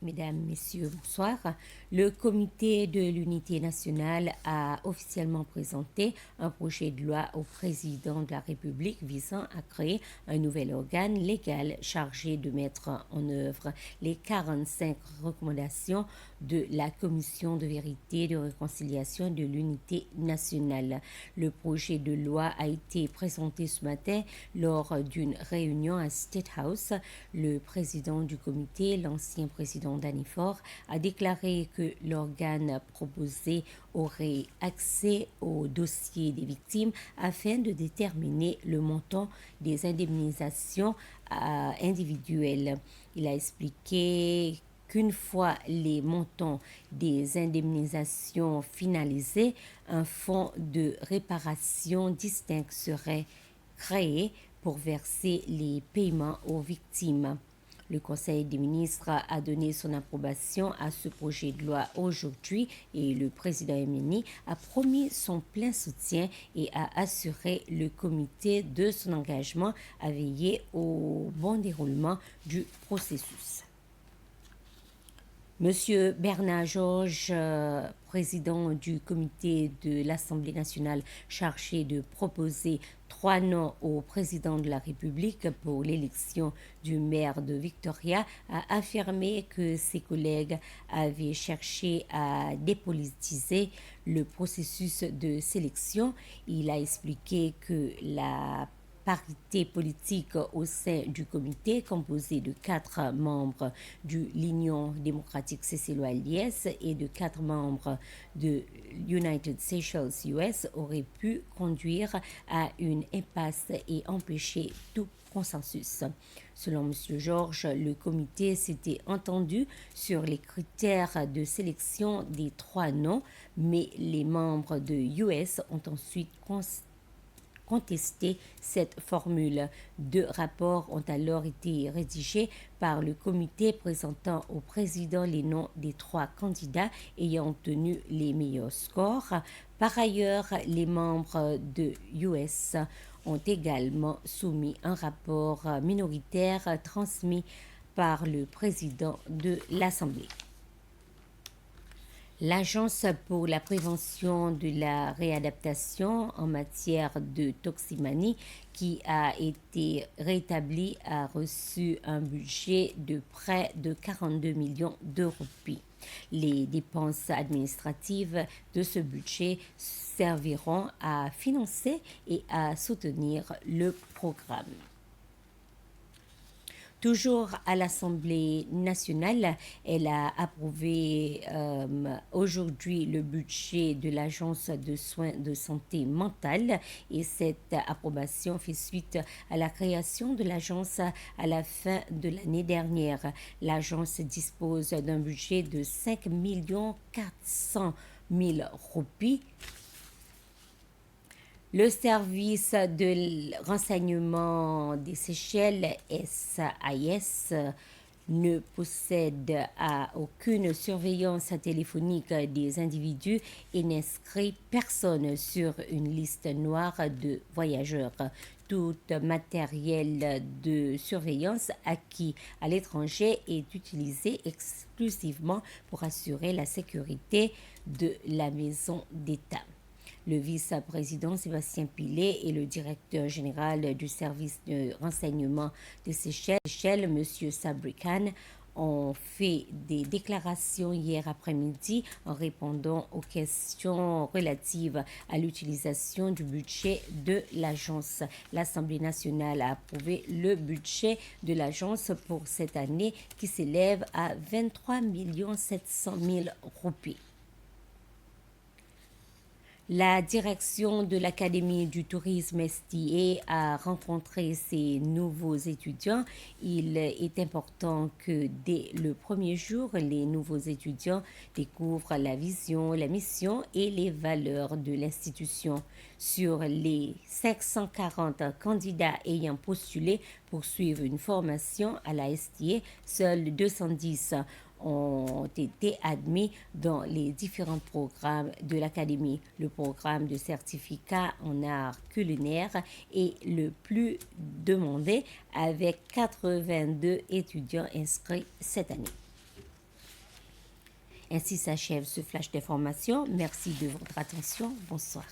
Mesdames, Messieurs, bonsoir. Le Comité de l'Unité nationale a officiellement présenté un projet de loi au président de la République visant à créer un nouvel organe légal chargé de mettre en œuvre les 45 recommandations de la Commission de vérité, de réconciliation de l'Unité nationale. Le projet de loi a été présenté ce matin lors d'une réunion à State House. Le président du comité, l'ancien président Danifort, a déclaré que l'organe proposé aurait accès au dossier des victimes afin de déterminer le montant des indemnisations individuelles. Il a expliqué qu'une fois les montants des indemnisations finalisés, un fonds de réparation distinct serait créé pour verser les paiements aux victimes. Le Conseil des ministres a donné son approbation à ce projet de loi aujourd'hui et le président Yemeni a promis son plein soutien et a assuré le comité de son engagement à veiller au bon déroulement du processus. Monsieur Bernard Georges, président du comité de l'Assemblée nationale chargé de proposer 3 noms au président de la République pour l'élection du maire de Victoria, a affirmé que ses collègues avaient cherché à dépolitiser le processus de sélection. Il a expliqué que la parité politique au sein du comité, composé de 4 membres de l'Union démocratique seychelloise et de 4 membres de United Seychelles US, aurait pu conduire à une impasse et empêcher tout consensus. Selon M. Georges, le comité s'était entendu sur les critères de sélection des 3 noms, mais les membres de US ont ensuite contester cette formule. 2 rapports ont alors été rédigés par le comité présentant au président les noms des 3 candidats ayant obtenu les meilleurs scores. Par ailleurs, les membres de US ont également soumis un rapport minoritaire transmis par le président de l'Assemblée. L'Agence pour la prévention de la réadaptation en matière de toxicomanie, qui a été rétablie, a reçu un budget de près de 42 millions de roupies. Les dépenses administratives de ce budget serviront à financer et à soutenir le programme. Toujours à l'Assemblée nationale, elle a approuvé aujourd'hui le budget de l'Agence de soins de santé mentale et cette approbation fait suite à la création de l'agence à la fin de l'année dernière. L'agence dispose d'un budget de 5 400 000 roupies. Le service de renseignement des Seychelles, SIS, ne possède aucune surveillance téléphonique des individus et n'inscrit personne sur une liste noire de voyageurs. Tout matériel de surveillance acquis à l'étranger est utilisé exclusivement pour assurer la sécurité de la maison d'État. Le vice-président Sébastien Pilet et le directeur général du service de renseignement des Seychelles, M. Sabri Khan, ont fait des déclarations hier après-midi en répondant aux questions relatives à l'utilisation du budget de l'agence. L'Assemblée nationale a approuvé le budget de l'agence pour cette année qui s'élève à 23 700 000 roupies. La direction de l'Académie du tourisme STA a rencontré ses nouveaux étudiants. Il est important que dès le premier jour, les nouveaux étudiants découvrent la vision, la mission et les valeurs de l'institution. Sur les 540 candidats ayant postulé pour suivre une formation à la STA, seuls 210 ont été admis dans les différents programmes de l'Académie. Le programme de certificat en art culinaire est le plus demandé avec 82 étudiants inscrits cette année. Ainsi s'achève ce flash d'information. Merci de votre attention. Bonsoir.